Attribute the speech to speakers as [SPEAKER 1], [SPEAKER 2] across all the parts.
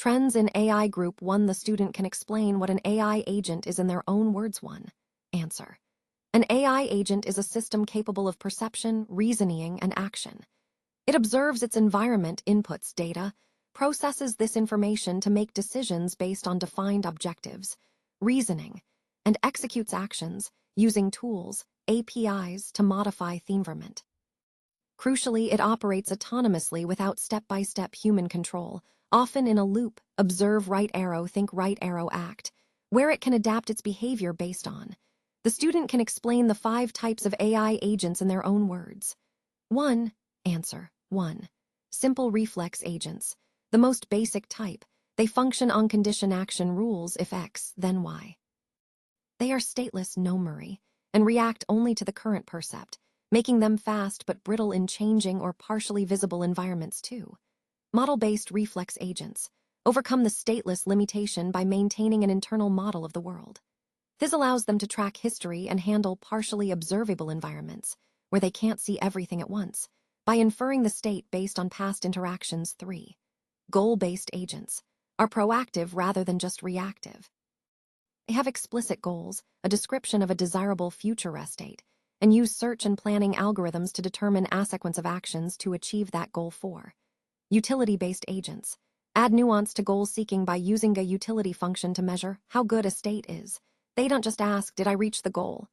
[SPEAKER 1] Trends in AI Group 1. The student can explain what an AI agent is in their own words. 1. Answer. An AI agent is a system capable of perception, reasoning, and action. It observes its environment, inputs data, processes this information to make decisions based on defined objectives, reasoning, and executes actions using tools, APIs, to modify the environment. Crucially, it operates autonomously without step-by-step human control, often in a loop, observe right arrow, think right arrow, act, where it can adapt its behavior based on. The student can explain the 5 types of AI agents in their own words. 1. Answer. 1. Simple reflex agents. The most basic type. They function on condition action rules: if X, then Y. They are stateless, no memory, and react only to the current percept, making them fast but brittle in changing or partially visible environments. 2. Model-based reflex agents overcome the stateless limitation by maintaining an internal model of the world. This allows them to track history and handle partially observable environments, where they can't see everything at once, by inferring the state based on past interactions. 3. Goal-based agents are proactive rather than just reactive. They have explicit goals, a description of a desirable future state, and use search and planning algorithms to determine a sequence of actions to achieve that goal. 4. Utility-based agents add nuance to goal seeking by using a utility function to measure how good a state is. They don't just ask, did I reach the goal?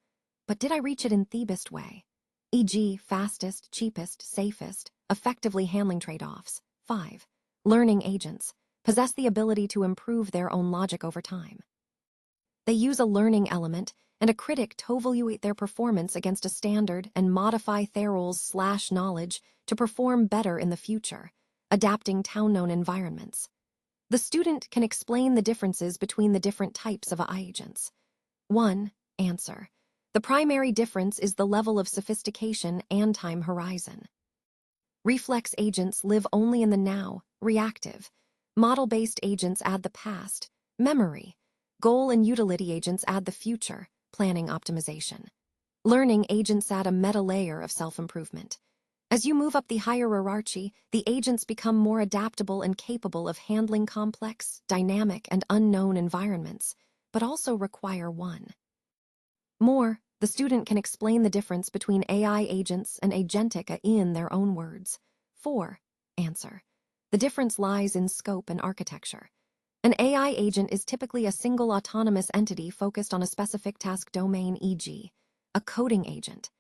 [SPEAKER 1] But did I reach it in the best way? E.g., fastest, cheapest, safest, effectively handling trade-offs. 5. Learning agents possess the ability to improve their own logic over time. They use a learning element and a critic to evaluate their performance against a standard and modify their rules/knowledge to perform better in the future, adapting to unknown environments. The student can explain the differences between the different types of AI agents. 1. Answer. The primary difference is the level of sophistication and time horizon. Reflex agents live only in the now, reactive. Model-based agents add the past, memory. Goal and utility agents add the future, planning optimization. Learning agents add a meta layer of self-improvement. As you move up the hierarchy, the agents become more adaptable and capable of handling complex, dynamic, and unknown environments, but also require 1. More, the student can explain the difference between AI agents and agentic AI in their own words. 4. Answer. The difference lies in scope and architecture. An AI agent is typically a single autonomous entity focused on a specific task domain, e.g., a coding agent.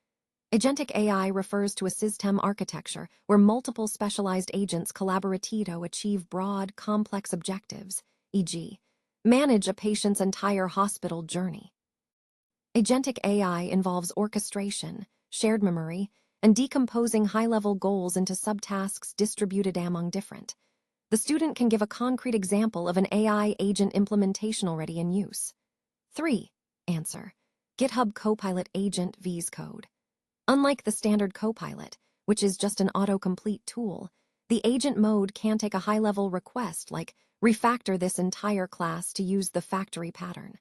[SPEAKER 1] Agentic AI refers to a system architecture where multiple specialized agents collaborate to achieve broad, complex objectives, e.g., manage a patient's entire hospital journey. Agentic AI involves orchestration, shared memory, and decomposing high-level goals into subtasks distributed among different. The student can give a concrete example of an AI agent implementation already in use. 3. Answer. GitHub Copilot Agent vs Code. Unlike the standard Copilot, which is just an autocomplete tool, the agent mode can take a high-level request like refactor this entire class to use the factory pattern.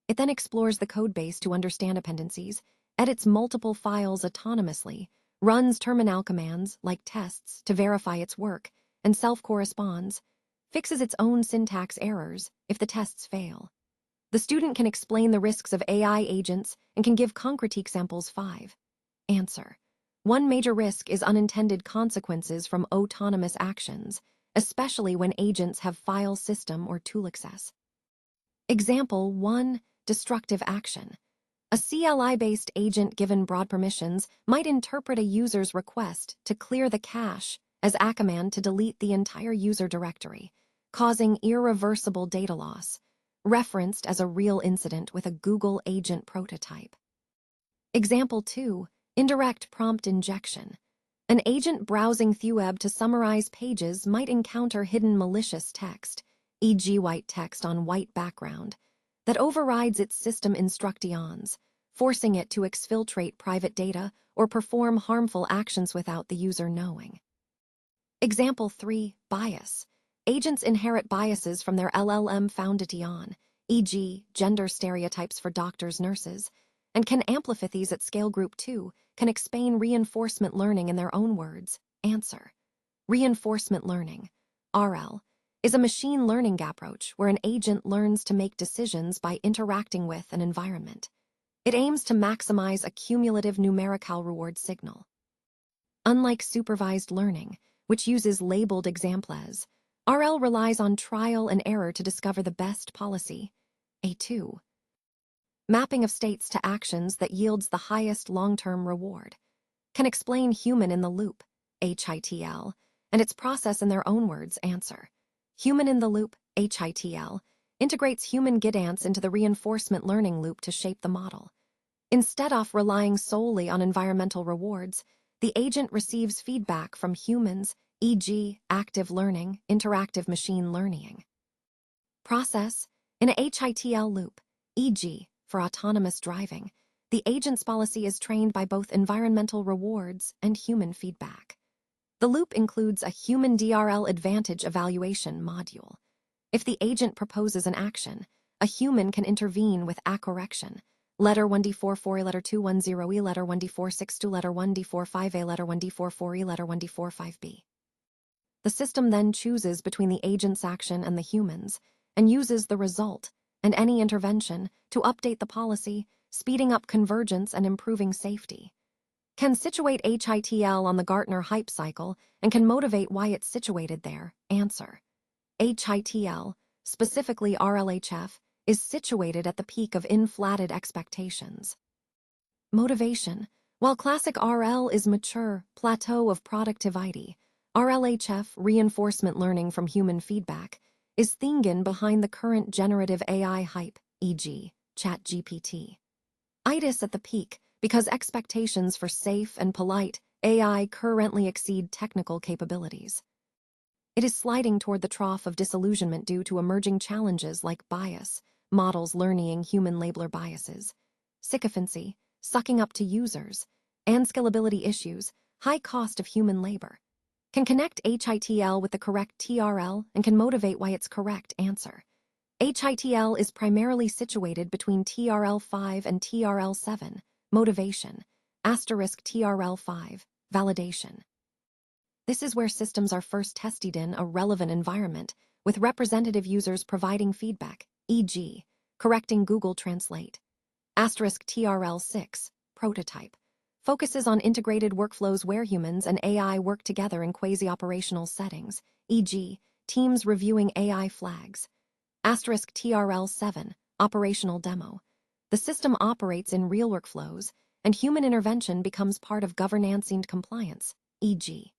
[SPEAKER 1] It then explores the codebase to understand dependencies, edits multiple files autonomously, runs terminal commands like tests to verify its work, and self-corresponds, fixes its own syntax errors if the tests fail. The student can explain the risks of AI agents and can give concrete examples. 5. Answer. One major risk is unintended consequences from autonomous actions, especially when agents have file system or tool access. Example 1. Destructive action. A CLI-based agent given broad permissions might interpret a user's request to clear the cache as a command to delete the entire user directory, causing irreversible data loss, referenced as a real incident with a Google agent prototype. Example 2. Indirect prompt injection. An agent browsing the web to summarize pages might encounter hidden malicious text, e.g. white text on white background, that overrides its system instructions, forcing it to exfiltrate private data or perform harmful actions without the user knowing. Example 3. Bias. Agents inherit biases from their LLM founded on, e.g., gender stereotypes for doctors, nurses, and can amplify these at scale. Group 2 can explain reinforcement learning in their own words. Answer. Reinforcement learning, RL, is a machine learning approach where an agent learns to make decisions by interacting with an environment. It aims to maximize a cumulative numerical reward signal. Unlike supervised learning, which uses labeled examples, RL relies on trial and error to discover the best policy. A2. Mapping of states to actions that yields the highest long-term reward. Can explain human in the loop, HITL, and its process in their own words, answer. Human in the loop, HITL, integrates human guidance into the reinforcement learning loop to shape the model. Instead of relying solely on environmental rewards, the agent receives feedback from humans, e.g., active learning, interactive machine learning. Process. In a HITL loop, e.g., for autonomous driving, the agent's policy is trained by both environmental rewards and human feedback. The loop includes a human DRL advantage evaluation module. If the agent proposes an action, a human can intervene with a correction. Letter 1D44, letter 210E, letter 1D462, letter 1D45A, letter 1D44E, letter 1D45B. The system then chooses between the agent's action and the human's, and uses the result and any intervention to update the policy, speeding up convergence and improving safety. Can situate HITL on the Gartner hype cycle and can motivate why it's situated there, answer. HITL, specifically RLHF, is situated at the peak of inflated expectations. Motivation. While classic RL is mature, plateau of productivity, RLHF, reinforcement learning from human feedback, is thinking behind the current generative AI hype, e.g., ChatGPT. ITIS at the peak because expectations for safe and polite AI currently exceed technical capabilities. It is sliding toward the trough of disillusionment due to emerging challenges like bias, models learning human labeler biases, sycophancy, sucking up to users, and scalability issues, high cost of human labor. Can connect HITL with the correct TRL and can motivate why it's correct, answer. HITL is primarily situated between TRL5 and TRL7, motivation, asterisk TRL5, validation. This is where systems are first tested in a relevant environment, with representative users providing feedback, e.g., correcting Google Translate. Asterisk TRL6, prototype, focuses on integrated workflows where humans and AI work together in quasi-operational settings, e.g., teams reviewing AI flags. Asterisk TRL7, operational demo. The system operates in real workflows, and human intervention becomes part of governance and compliance, e.g.,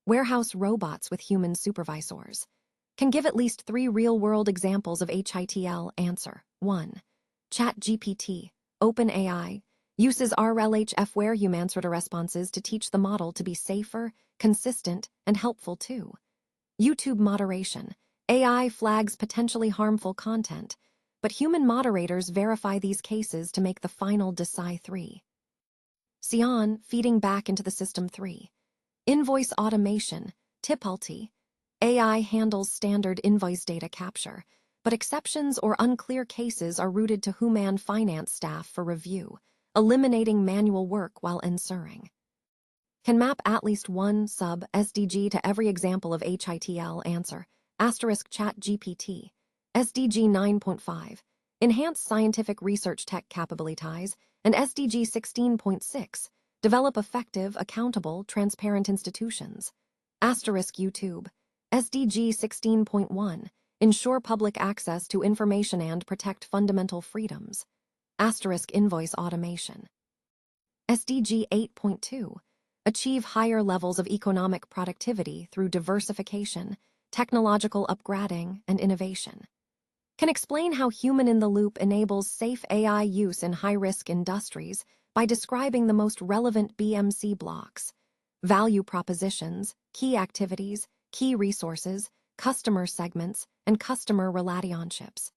[SPEAKER 1] warehouse robots with human supervisors. Can give at least 3 real-world examples of HITL, answer. 1. ChatGPT, OpenAI, uses RLHF where human answered responses to teach the model to be safer, consistent, and helpful too. YouTube moderation. AI flags potentially harmful content, but human moderators verify these cases to make the final decide 3. Sion, feeding back into the system 3. Invoice automation, HITL. AI handles standard invoice data capture, but exceptions or unclear cases are routed to human finance staff for review, eliminating manual work while ensuring. Can map at least one sub-SDG to every example of HITL, answer. Asterisk ChatGPT. SDG 9.5. Enhance scientific research tech capabilities, and SDG 16.6. Develop effective, accountable, transparent institutions. Asterisk YouTube. SDG 16.1. Ensure public access to information and protect fundamental freedoms. Asterisk invoice automation. SDG 8.2. Achieve higher levels of economic productivity through diversification, technological upgrading, and innovation. Can explain how human in the loop enables safe AI use in high-risk industries by describing the most relevant BMC blocks, value propositions, key activities, key resources, customer segments, and customer relationships.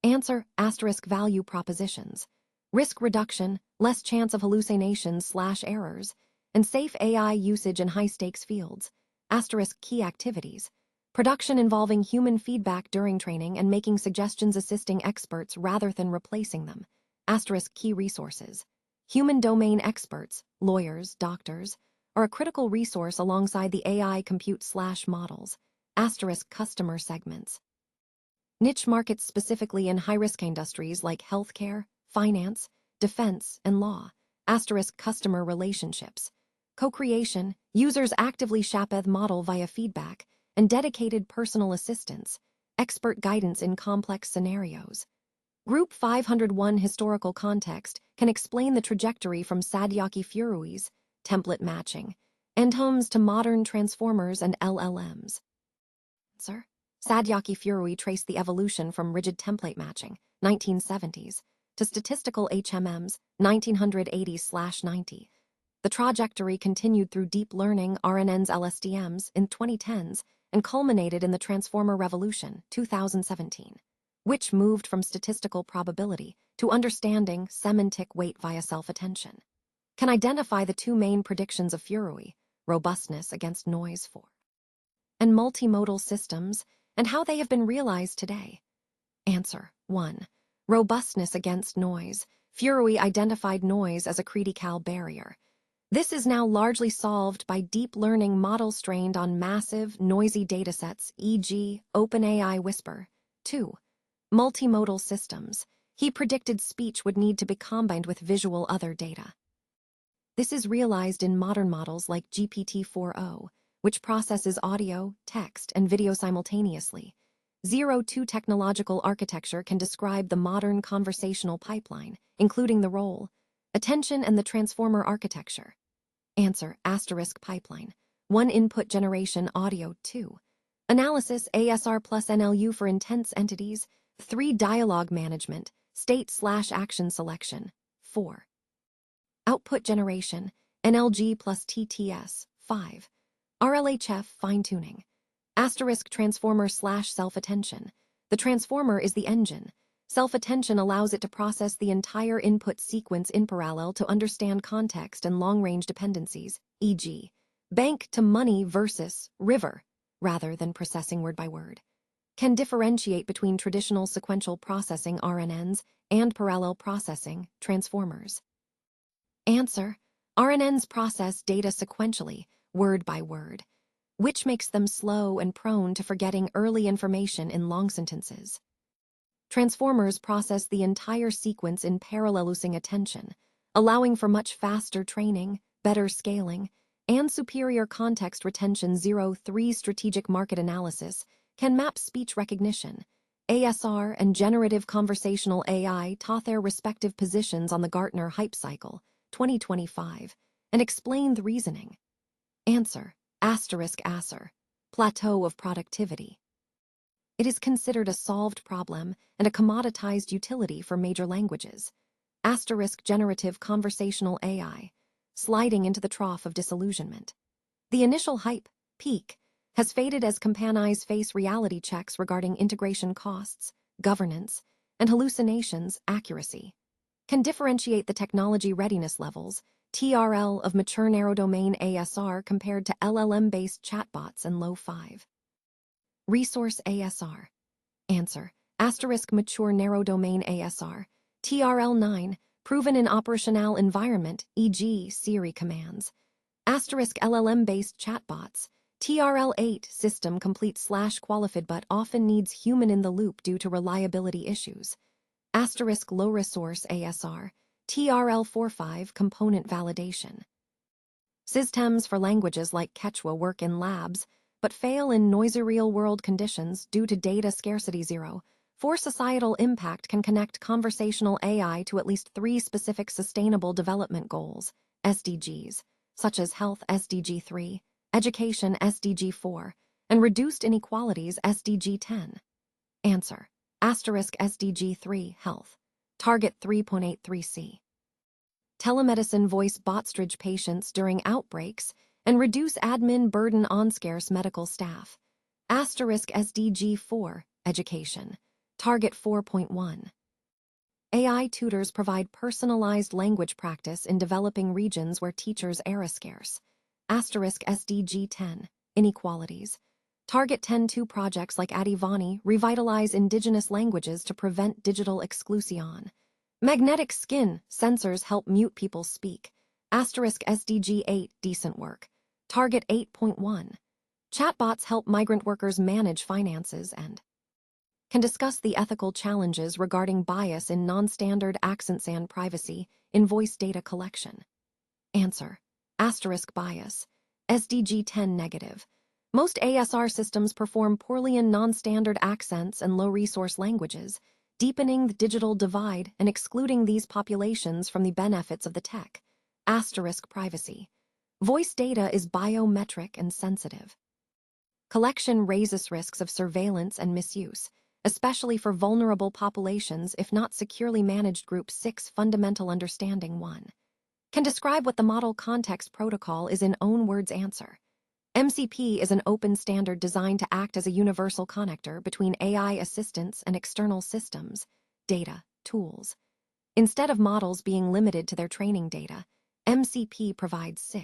[SPEAKER 1] Answer, asterisk value propositions. Risk reduction, less chance of hallucinations/errors, and safe AI usage in high-stakes fields, asterisk key activities. Production involving human feedback during training and making suggestions assisting experts rather than replacing them, asterisk key resources. Human domain experts, lawyers, doctors, are a critical resource alongside the AI compute/models, Asterisk customer segments. Niche markets specifically in high-risk industries like healthcare, finance, defense, and law. Asterisk customer relationships. Co-creation, users actively shapeth model via feedback, and dedicated personal assistance, expert guidance in complex scenarios. Group 501 historical context can explain the trajectory from Sadyaki Furui's template matching, and homes to modern transformers and LLMs. Sir? Sadyaki Furui traced the evolution from rigid template matching, 1970s, to statistical HMMs, 1980s/90. The trajectory continued through deep learning RNNs LSTMs in 2010s and culminated in the Transformer Revolution, 2017, which moved from statistical probability to understanding semantic weight via self-attention. Can identify the two main predictions of Furui, robustness against noise for, and multimodal systems, and how they have been realized today. Answer 1. Robustness against noise. Furui identified noise as a critical barrier. This is now largely solved by deep learning models trained on massive, noisy datasets, e.g., OpenAI Whisper. 2. Multimodal systems. He predicted speech would need to be combined with visual other data. This is realized in modern models like GPT-4o, which processes audio, text, and video simultaneously. 0-2 technological architecture can describe the modern conversational pipeline, including the role, attention, and the transformer architecture. Answer asterisk pipeline. 1 input generation audio. 2. Analysis ASR plus NLU for intense entities. 3 dialogue management, state/action selection. 4. Output generation, NLG plus TTS. 5. RLHF fine-tuning. Asterisk transformer/self-attention. The transformer is the engine. Self-attention allows it to process the entire input sequence in parallel to understand context and long-range dependencies, e.g., bank to money versus river, rather than processing word by word. Can differentiate between traditional sequential processing RNNs and parallel processing transformers. Answer: RNNs process data sequentially, word by word, which makes them slow and prone to forgetting early information in long sentences. Transformers process the entire sequence in parallel, losing attention, allowing for much faster training, better scaling, and superior context retention. 0-3 strategic market analysis can map speech recognition, ASR, and generative conversational AI to their respective positions on the Gartner Hype Cycle, 2025, and explain the reasoning. Answer asterisk ASR, plateau of productivity. It is considered a solved problem and a commoditized utility for major languages. Asterisk generative conversational AI, sliding into the trough of disillusionment. The initial hype, peak, has faded as companies face reality checks regarding integration costs, governance, and hallucinations accuracy. Can differentiate the technology readiness levels, TRL, of mature narrow-domain ASR compared to LLM-based chatbots and low-5. Resource ASR. Answer asterisk mature narrow-domain ASR, TRL9, proven in operational environment, e.g. Siri commands. Asterisk LLM-based chatbots, TRL8, system complete/qualified but often needs human in the loop due to reliability issues. Asterisk low resource ASR, TRL45, component validation. Systems for languages like Quechua work in labs, but fail in noisy real-world conditions due to data scarcity. 0-4 societal impact can connect conversational AI to at least 3 specific Sustainable Development Goals, SDGs, such as health SDG 3, education SDG 4, and reduced inequalities SDG 10. Answer asterisk SDG 3, health, target 3.83c. Telemedicine voice botstrage patients during outbreaks and reduce admin burden on scarce medical staff. Asterisk SDG 4, education, target 4.1. AI tutors provide personalized language practice in developing regions where teachers are scarce. Asterisk SDG 10, inequalities. Target 10.2 projects like Adivani revitalize indigenous languages to prevent digital exclusion. Magnetic skin sensors help mute people speak. Asterisk SDG 8, decent work. Target 8.1. Chatbots help migrant workers manage finances and can discuss the ethical challenges regarding bias in non-standard accents and privacy in voice data collection. Answer: asterisk bias. SDG 10 negative. Most ASR systems perform poorly in non-standard accents and low-resource languages, deepening the digital divide and excluding these populations from the benefits of the tech. Asterisk privacy. Voice data is biometric and sensitive. Collection raises risks of surveillance and misuse, especially for vulnerable populations if not securely managed. Group 6 Fundamental Understanding 1. Can describe what the Model Context Protocol is in own words. Answer: MCP is an open standard designed to act as a universal connector between AI assistants and external systems, data, tools. Instead of models being limited to their training data, MCP provides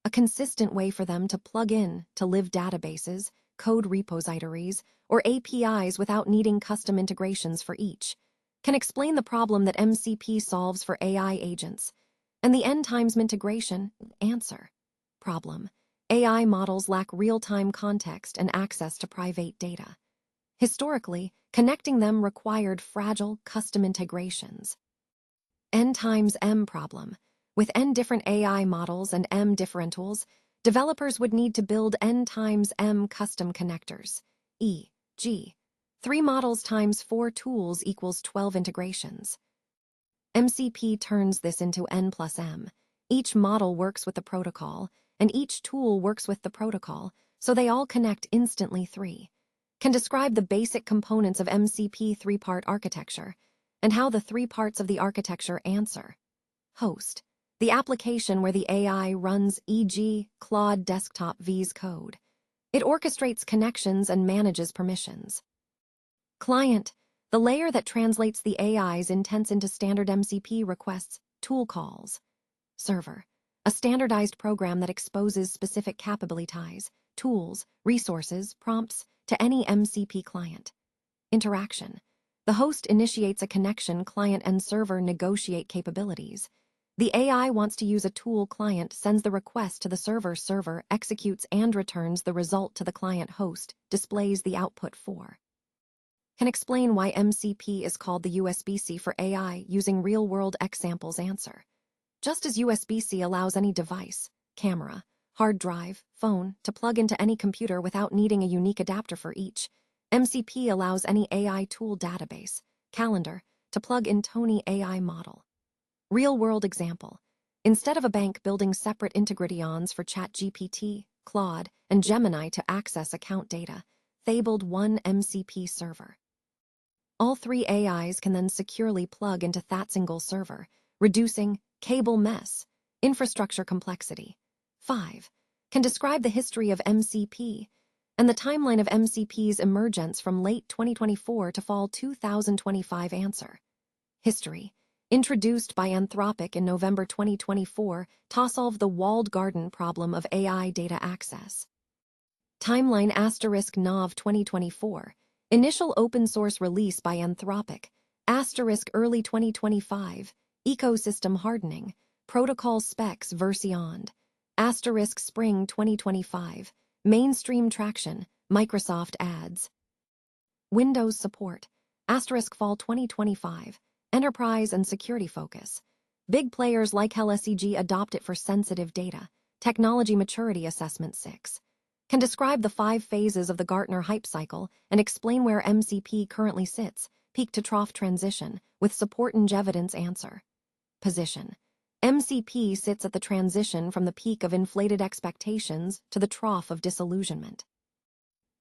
[SPEAKER 1] a consistent way for them to plug in to live databases, code repositories, or APIs without needing custom integrations for each. Can explain the problem that MCP solves for AI agents and the end-times integration. Answer: problem: AI models lack real-time context and access to private data. Historically, connecting them required fragile, custom integrations. N times M problem: with N different AI models and M different tools, developers would need to build N times M custom connectors, e.g., 3 models times 4 tools equals 12 integrations. MCP turns this into N plus M. Each model works with the protocol, and each tool works with the protocol, so they all connect instantly. 3. Can describe the basic components of MCP 3-part architecture, and how the 3 parts of the architecture answer. Host: the application where the AI runs, e.g., Claude Desktop V's code. It orchestrates connections and manages permissions. Client: the layer that translates the AI's intents into standard MCP requests, tool calls. Server: a standardized program that exposes specific capabilities, tools, resources, prompts to any MCP client. Interaction: the host initiates a connection, client and server negotiate capabilities. The AI wants to use a tool, client sends the request to the server executes and returns the result to the client, host displays the output. 4. Can explain why MCP is called the USB-C for AI using real-world examples. Answer: just as USB-C allows any device, camera, hard drive, phone, to plug into any computer without needing a unique adapter for each, MCP allows any AI tool, database, calendar, to plug in Tony AI model. Real-world example: instead of a bank building separate integrations for ChatGPT, Claude, and Gemini to access account data, they build one MCP server. All 3 AIs can then securely plug into that single server, reducing cable mess, infrastructure complexity. 5. Can describe the history of MCP and the timeline of MCP's emergence from late 2024 to fall 2025. Answer: history: introduced by Anthropic in November 2024 to solve the walled garden problem of AI data access. Timeline: *Nov 2024. Initial open source release by Anthropic. *Early 2025. Ecosystem hardening. Protocol specs version. Spring 2025. Mainstream traction. Microsoft ads. Windows support. Fall 2025. Enterprise and security focus. Big players like LSEG adopt it for sensitive data. Technology maturity assessment. 6. Can describe the 5 phases of the Gartner hype cycle and explain where MCP currently sits, peak to trough transition, with support and evidence. Answer: position: MCP sits at the transition from the peak of inflated expectations to the trough of disillusionment.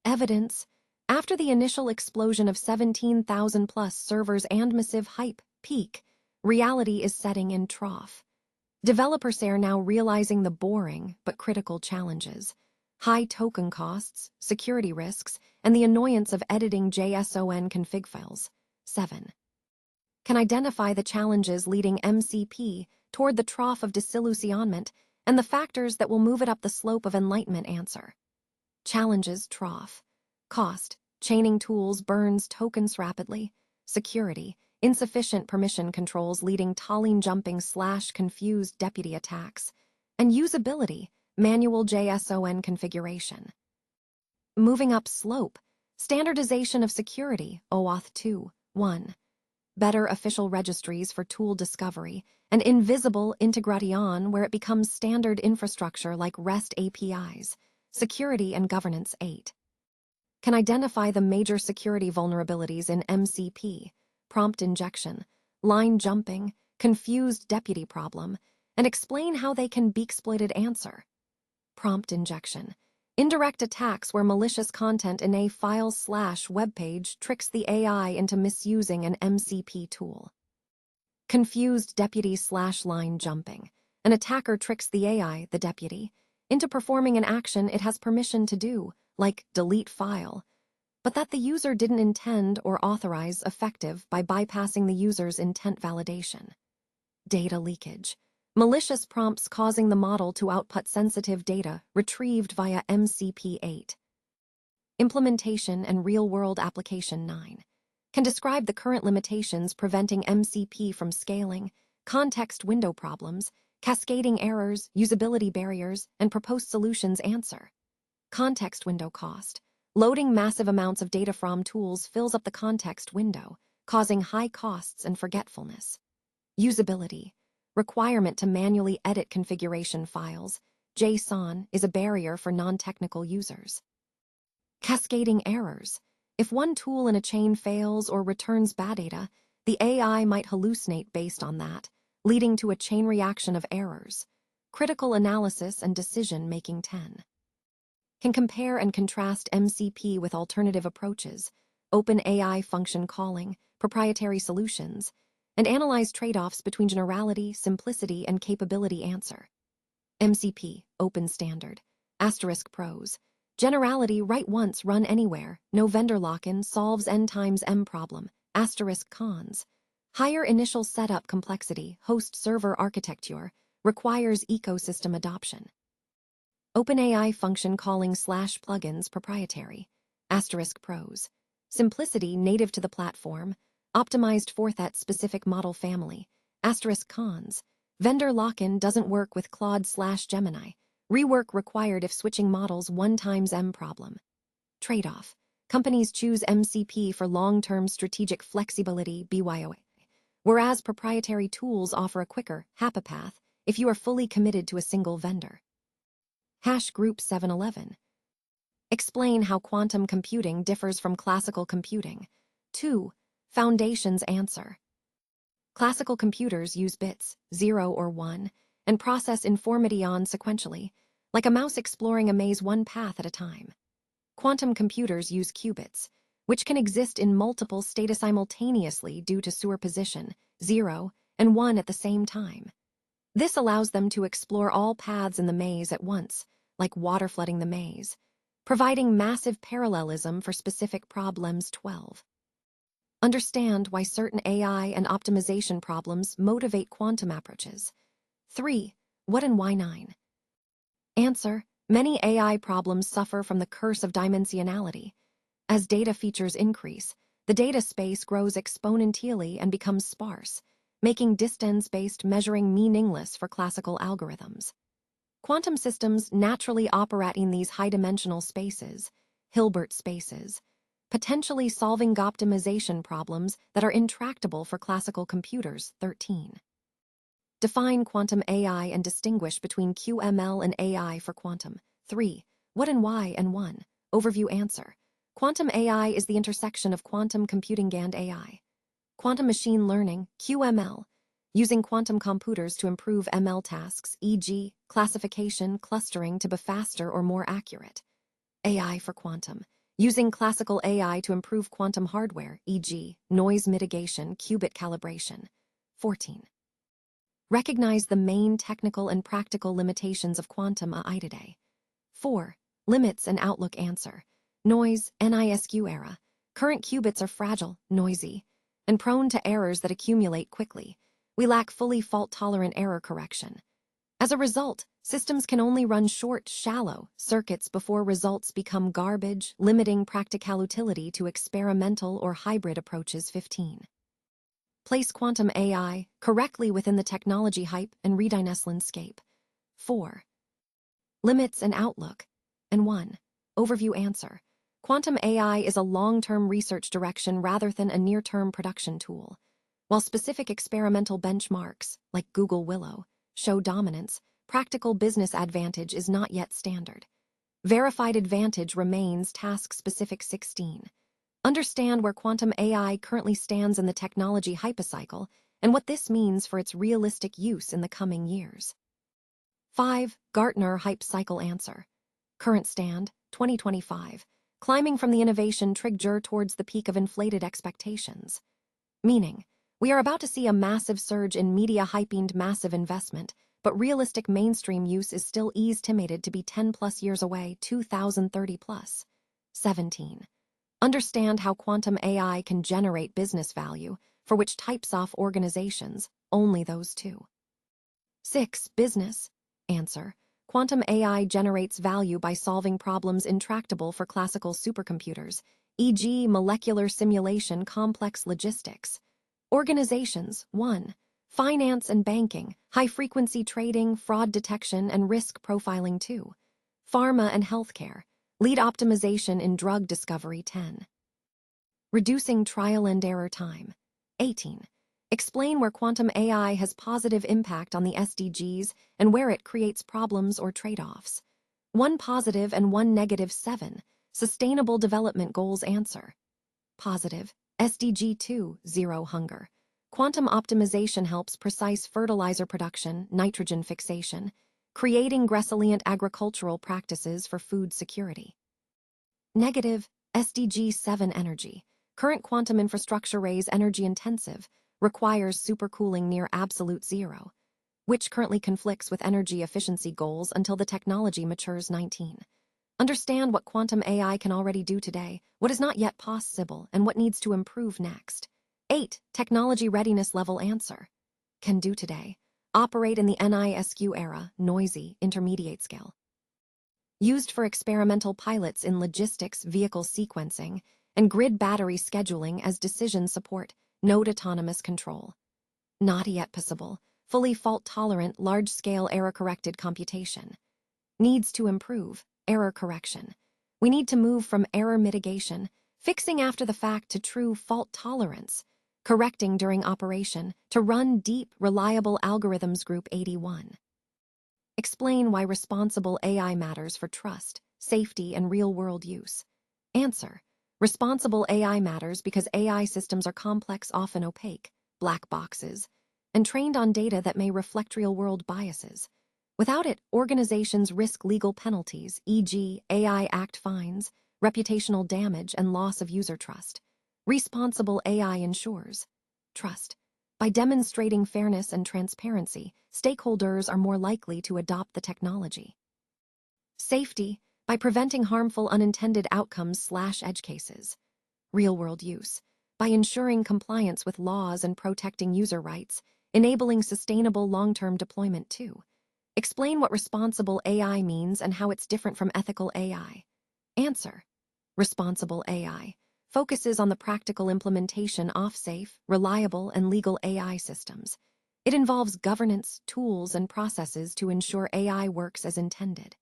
[SPEAKER 1] Evidence: after the initial explosion of 17,000 plus servers and massive hype peak, reality is setting in trough. Developers are now realizing the boring but critical challenges: high token costs, security risks, and the annoyance of editing JSON config files. 7. Can identify the challenges leading MCP toward the trough of disillusionment and the factors that will move it up the slope of enlightenment. Answer: challenges: trough. Cost: chaining tools burns tokens rapidly. Security: insufficient permission controls leading tolling jumping / confused deputy attacks. And usability: Manual JSON configuration. Moving up slope. Standardization of security, OAuth 2, 1. Better official registries for tool discovery, and invisible integration where it becomes standard infrastructure like REST APIs. Security and governance 8. Can identify the major security vulnerabilities in MCP, prompt injection, line jumping, confused deputy problem, and explain how they can be exploited. Answer. Prompt injection. Indirect attacks where malicious content in a file/web page tricks the AI into misusing an MCP tool. Confused deputy/line jumping. An attacker tricks the AI, the deputy, into performing an action it has permission to do, like delete file, but that the user didn't intend or authorize effective by bypassing the user's intent validation. Data leakage. Malicious prompts causing the model to output sensitive data retrieved via MCP8. Implementation and real-world application 9. Can describe the current limitations preventing MCP from scaling, context window problems, cascading errors, usability barriers, and proposed solutions. Answer. Context window cost. Loading massive amounts of data from tools fills up the context window, causing high costs and forgetfulness. Usability. Requirement to manually edit configuration files, JSON, is a barrier for non-technical users. Cascading errors. If one tool in a chain fails or returns bad data, the AI might hallucinate based on that, leading to a chain reaction of errors. Critical analysis and decision-making 10. Can compare and contrast MCP with alternative approaches, open AI function calling, proprietary solutions, and analyze trade-offs between generality, simplicity, and capability. Answer. MCP, open standard. Asterisk pros. Generality, write once, run anywhere. No vendor lock-in, solves n times m problem. Asterisk cons. Higher initial setup complexity, host server architecture, requires ecosystem adoption. OpenAI function calling /plugins proprietary. Asterisk pros. Simplicity, native to the platform. Optimized for that specific model family. Asterisk cons. Vendor lock-in doesn't work with Claude/Gemini. Rework required if switching models 1 times m problem. Trade-off. Companies choose MCP for long-term strategic flexibility, BYOA, whereas proprietary tools offer a quicker, HAPA path if you are fully committed to a single vendor. Hash Group 711. Explain how quantum computing differs from classical computing. 2. Foundations. Answer. Classical computers use bits, 0 or 1, and process information sequentially, like a mouse exploring a maze one path at a time. Quantum computers use qubits, which can exist in multiple states simultaneously due to superposition, 0 and 1 at the same time. This allows them to explore all paths in the maze at once, like water flooding the maze, providing massive parallelism for specific problems. 12. Understand why certain AI and optimization problems motivate quantum approaches. 3. What and why. 9. Answer. Many AI problems suffer from the curse of dimensionality. As data features increase, the data space grows exponentially and becomes sparse, making distance-based measuring meaningless for classical algorithms. Quantum systems naturally operate in these high-dimensional spaces, Hilbert spaces, potentially solving optimization problems that are intractable for classical computers. 13. Define quantum AI and distinguish between QML and AI for quantum. 3. What and why. And 1. Overview. Answer. Quantum AI is the intersection of quantum computing and AI. Quantum machine learning, QML, using quantum computers to improve ML tasks, e.g., classification, clustering to be faster or more accurate. AI for quantum, using classical AI to improve quantum hardware, e.g., noise mitigation, qubit calibration. 14. Recognize the main technical and practical limitations of quantum AI today. 4. Limits and outlook. Answer. Noise, NISQ era. Current qubits are fragile, noisy, and prone to errors that accumulate quickly. We lack fully fault-tolerant error correction. As a result, systems can only run short, shallow circuits before results become garbage, limiting practical utility to experimental or hybrid approaches. 15. Place quantum AI correctly within the technology hype and readiness landscape. 4. Limits and outlook. And 1. Overview answer. Quantum AI is a long-term research direction rather than a near-term production tool. While specific experimental benchmarks, like Google Willow, show dominance, practical business advantage is not yet standard. Verified advantage remains task-specific 16. Understand where quantum AI currently stands in the technology hypecycle and what this means for its realistic use in the coming years. 5. Gartner Hype Cycle Answer. Current stand, 2025. Climbing from the innovation trigger towards the peak of inflated expectations. Meaning, we are about to see a massive surge in media hyping massive investment, but realistic mainstream use is still estimated to be 10 plus years away, 2030 plus. 17. Understand how quantum AI can generate business value, for which types off organizations, only those two. 6. Business. Answer. Quantum AI generates value by solving problems intractable for classical supercomputers, e.g. molecular simulation, complex logistics. Organizations. 1. Finance and banking, high-frequency trading, fraud detection, and risk profiling. 2. Pharma and healthcare, lead optimization in drug discovery. 10. Reducing trial and error time. 18. Explain where quantum AI has positive impact on the SDGs and where it creates problems or trade-offs. 1 positive and 1 negative. 7. Sustainable Development Goals. Answer. Positive. SDG 2, Zero Hunger. Quantum optimization helps precise fertilizer production, nitrogen fixation, creating resilient agricultural practices for food security. Negative. SDG 7 Energy. Current quantum infrastructure is energy intensive, requires supercooling near absolute zero, which currently conflicts with energy efficiency goals until the technology matures. 19. Understand what quantum AI can already do today, what is not yet possible, and what needs to improve next. 8. Technology readiness level. Answer. Can do today. Operate in the NISQ era, noisy, intermediate scale. Used for experimental pilots in logistics, vehicle sequencing, and grid battery scheduling as decision support, node autonomous control. Not yet possible, fully fault-tolerant, large-scale error-corrected computation. Needs to improve, error correction. We need to move from error mitigation, fixing after the fact, to true fault tolerance, correcting during operation, to run deep, reliable algorithms. Group 81. Explain why responsible AI matters for trust, safety, and real-world use. Answer. Responsible AI matters because AI systems are complex, often opaque, black boxes, and trained on data that may reflect real-world biases. Without it, organizations risk legal penalties, e.g., AI Act fines, reputational damage, and loss of user trust. Responsible AI ensures trust. By demonstrating fairness and transparency, stakeholders are more likely to adopt the technology. Safety. By preventing harmful unintended outcomes/edge cases. Real-world use. By ensuring compliance with laws and protecting user rights, enabling sustainable long-term deployment. 2. Explain what responsible AI means and how it's different from ethical AI. Answer. Responsible AI focuses on the practical implementation of safe, reliable, and legal AI systems. It involves governance, tools, and processes to ensure AI works as intended.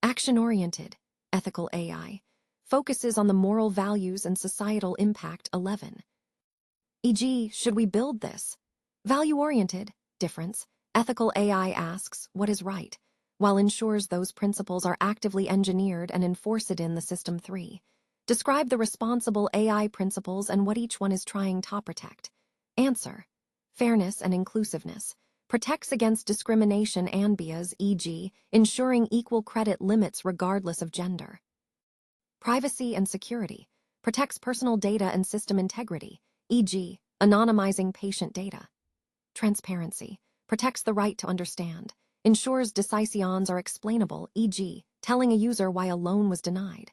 [SPEAKER 1] Action-oriented, ethical AI focuses on the moral values and societal impact. 11. E.g., should we build this? Value-oriented, difference. Ethical AI asks, what is right, while ensures those principles are actively engineered and enforced in the system. 3. Describe the responsible AI principles and what each one is trying to protect. Answer. Fairness and inclusiveness. Protects against discrimination and bias, e.g., ensuring equal credit limits regardless of gender. Privacy and security. Protects personal data and system integrity, e.g., anonymizing patient data. Transparency. Protects the right to understand. Ensures decisions are explainable, e.g., telling a user why a loan was denied.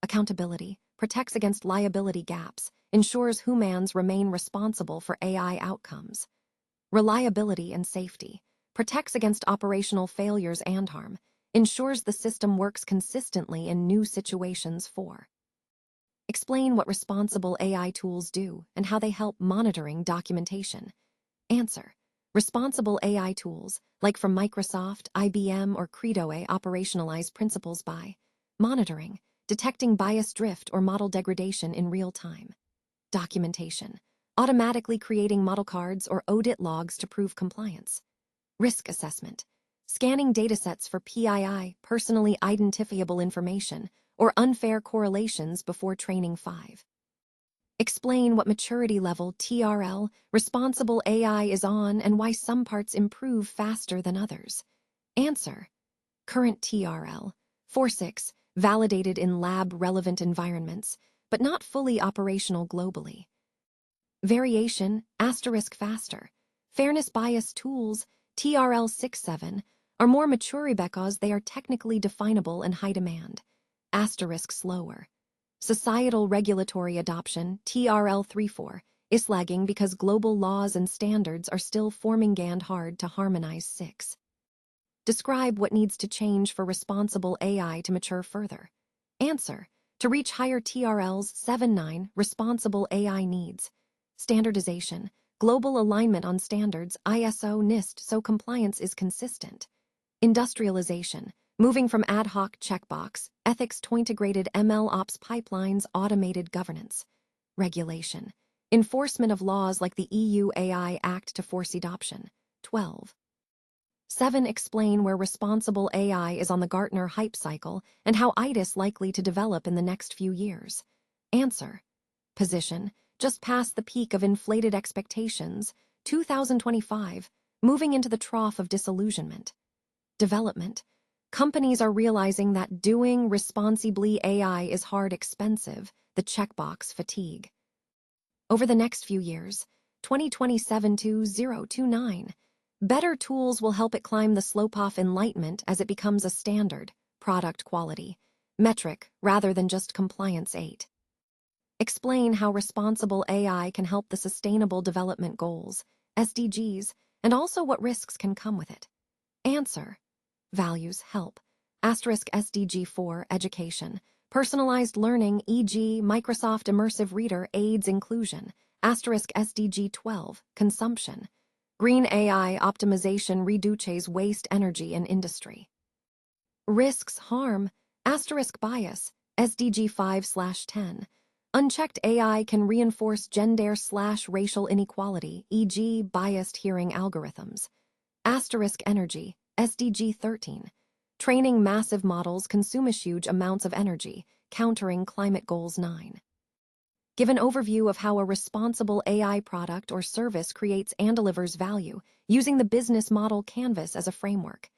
[SPEAKER 1] Accountability. Protects against liability gaps. Ensures humans remain responsible for AI outcomes. Reliability and safety. Protects against operational failures and harm. Ensures the system works consistently in new situations. 4. Explain what responsible AI tools do and how they help monitoring documentation. Answer. Responsible AI tools, like from Microsoft, IBM, or Credo, operationalize principles by monitoring, detecting bias drift or model degradation in real time. Documentation, automatically creating model cards or audit logs to prove compliance. Risk assessment, scanning datasets for PII, personally identifiable information, or unfair correlations before training 5. Explain what maturity level TRL responsible AI is on and why some parts improve faster than others. Answer: current TRL 4.6, validated in lab-relevant environments, but not fully operational globally. Variation * faster. Fairness bias tools TRL 6.7 are more mature because they are technically definable and high demand. * slower. Societal regulatory adoption TRL 3.4 is lagging because global laws and standards are still forming and hard to harmonize. 6. Describe what needs to change for responsible AI to mature further. Answer: to reach higher TRLs 7.9, responsible AI needs standardization, global alignment on standards ISO NIST so compliance is consistent. Industrialization, moving from ad hoc checkbox, ethics to integrated ML ops pipelines, automated governance. Regulation, enforcement of laws like the EU AI Act to force adoption. 12. 7. Explain where responsible AI is on the Gartner hype cycle and how ITIS likely to develop in the next few years. Answer: position, just past the peak of inflated expectations, 2025, moving into the trough of disillusionment. Development, companies are realizing that doing responsibly AI is hard, expensive, the checkbox fatigue. Over the next few years, 2027 to 2029, better tools will help it climb the slope of enlightenment as it becomes a standard, product quality, metric rather than just compliance. 8. Explain how responsible AI can help the Sustainable Development Goals, SDGs, and also what risks can come with it. Answer: values help. SDG 4, education. Personalized learning, e.g., Microsoft Immersive Reader aids inclusion. SDG 12, consumption. Green AI optimization reduces waste energy in industry. Risks harm. Bias. SDG 5/10. Unchecked AI can reinforce gender/racial inequality, e.g., biased hearing algorithms. Energy. SDG 13. Training massive models consumes huge amounts of energy, countering climate goals. 9. Give an overview of how a responsible AI product or service creates and delivers value, using the business model canvas as a framework.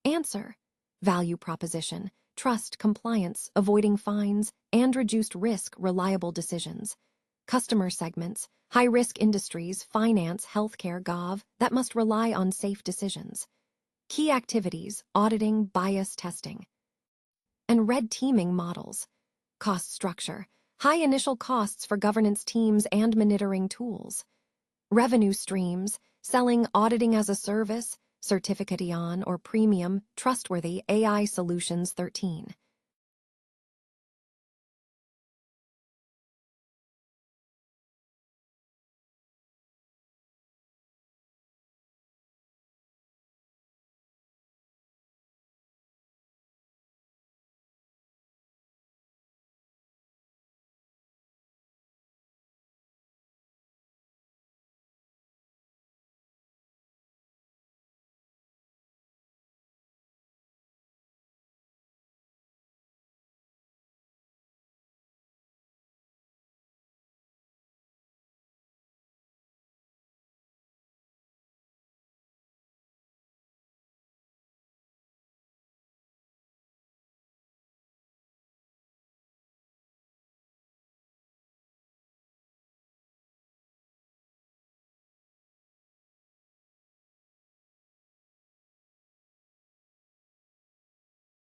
[SPEAKER 1] Answer: value proposition, trust, compliance, avoiding fines, and reduced risk, reliable decisions. Customer segments, high-risk industries, finance, healthcare, gov, that must rely on safe decisions. Key activities, auditing, bias testing. And red teaming models. Cost structure, high initial costs for governance teams and monitoring tools. Revenue streams, selling auditing as a service, certificate on or premium, trustworthy AI solutions. 13.